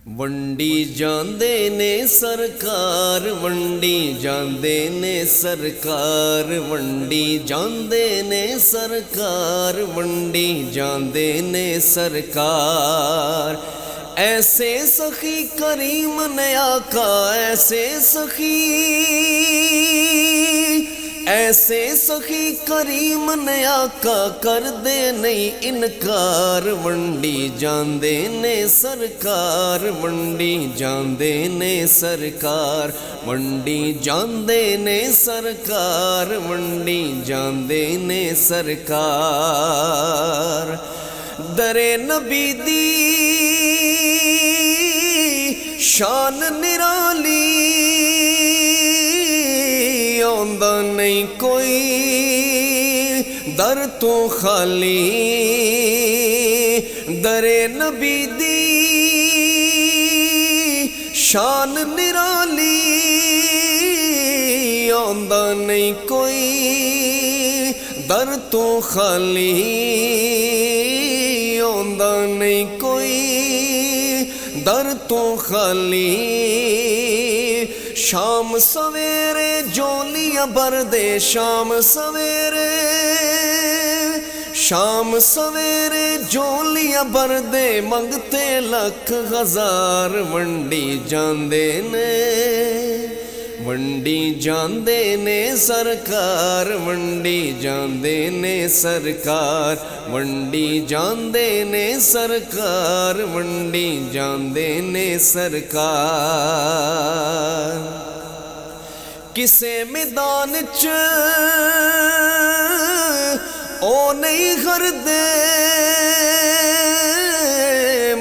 वंडी जांदे ने सरकार, वंडी जांदे ने सरकार, वंडी जांदे ने सरकार, वंडी जांदे ने सरकार। ऐसे सखी करीम ने आका, ऐसे सखी करीम ने आका, कर दे नहीं इनकार। वंडी जांदे ने सरकार, वंडी जांदे ने सरकार, वंडी जांदे ने सरकार, वंडी जांदे ने सरकार। दरे नबी दी शान निराली, आंदा नहीं कोई दर तो खाली। दरे नबी दी शान निराली, आंदा नहीं कोई दर तो खाली, आंदा नहीं कोई दर तो खाली। शाम सवेरे जोलियां भरदे, शाम सवेरे जोलियां भरदे, मंगते लख हजार। वंडी जांदे ने, वंडी जांदे ने सरकार, वंडी जांदे ने सरकार, वंडी जांदे ने सरकार, वंडी जांदे ने सरकार। किसे मैदान च ओ नहीं करदे,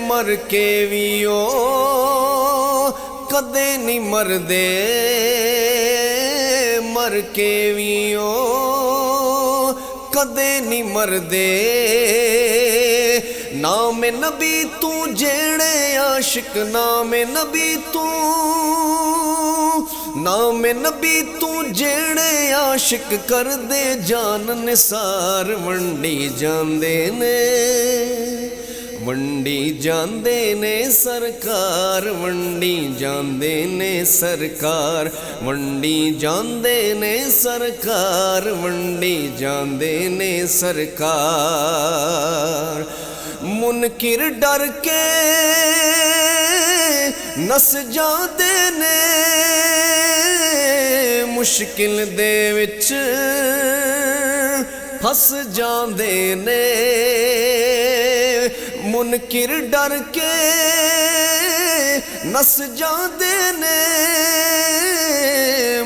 मर के भी ओ कदे नहीं मरदे, मर के भी ओ कदे नहीं मरदे। नाम नबी तू जेड़े आशिक, नाम नबी तू, नाम नबी तू जेड़े आशिक, कर दे जान निसार। वंडी जांदे ने, वंडी जांदे ने सरकार, वंडी जांदे ने सरकार, वंडी जांदे ने सरकार, वंडी जांदे ने सरकार। मुनकिर डर के नस जांदे ने, मुश्किल दे विच फस जांदे ने। मुनकिर डर के नस जांदे ने,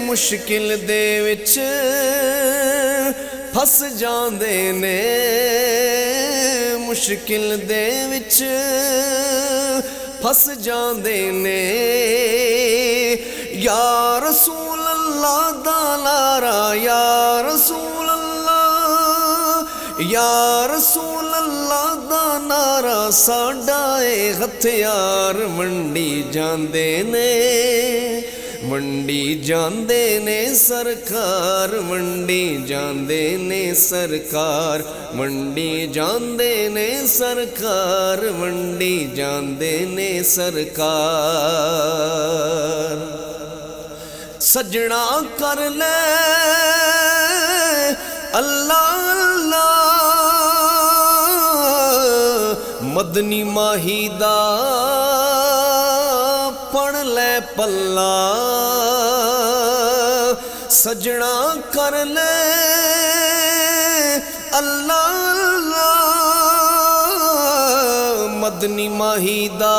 मुश्किल दे विच फस जांदे ने, मुश्किल दे विच फस जांदे ने। या रसूल अल्लाह दा लारा, या रसूल अल्लाह, या रसूल अल्लाह दा नारा, साडा ए हथियार। वंडी जांदे ने, वंडी जांदे ने सरकार, वंडी जांदे ने सरकार, वंडी जांदे ने सरकार, वंडी जांदे ने सरकार। सजना कर ले अल्लाह अल्लाह, मदनी माही दा पढ़ ले पल्ला। सजना कर ले अल्लाह अल्लाह, मदनी माही दा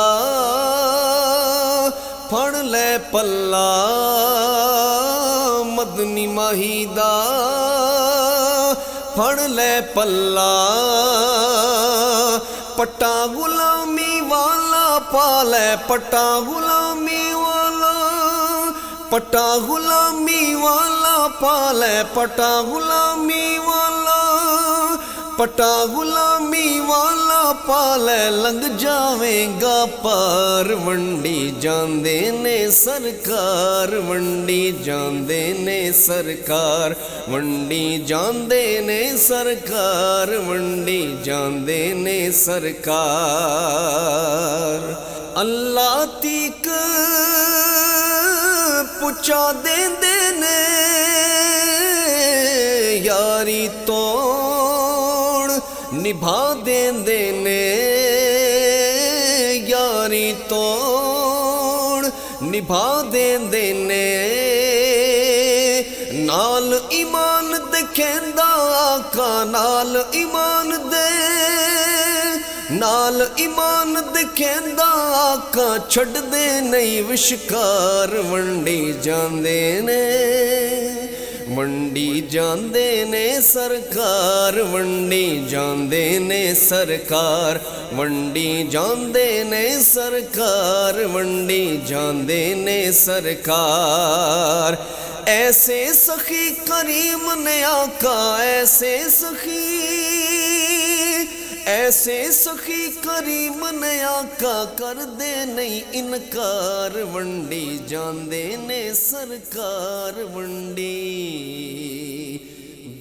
पढ़ ले पल्ला, मदनी माही दा पढ़ ले पल्ला। पट्टा गुलामी वाला पाले, पट्टा गुलामी वाला, पट्टा गुलामी वाला पाले, पट्टा गुलामी वाला, पट्टा गुलामी वाला पाले, लंघ जावेगा पार। वंडी जांदे ने सरकार, वंडी जांदे ने सरकार, वंडी जांदे ने सरकार, वंडी जांदे ने सरकार। اللہ تیک پچا دیندے نے یاری توڑ نبھا دیندے نے یاری توڑ نبھا دیندے نے نال ایمان دے کہندا آقا نال ایمان دے نال ایمان دے کہندا آقا چھڑ دے نہیں وشکار ونڈی جاندے نے ونڈی جاندے نے سرکار ونڈی جاندے نے سرکار ونڈی جاندے نے سرکار ونڈی جاندے نے سرکار ایسے سخی کریم نے آقا ایسے سخی کریم نے آقا کر دے نہیں انکار ونڈی جاندے نے سرکار ونڈی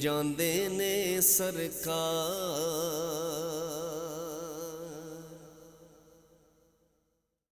جاندے نے سرکار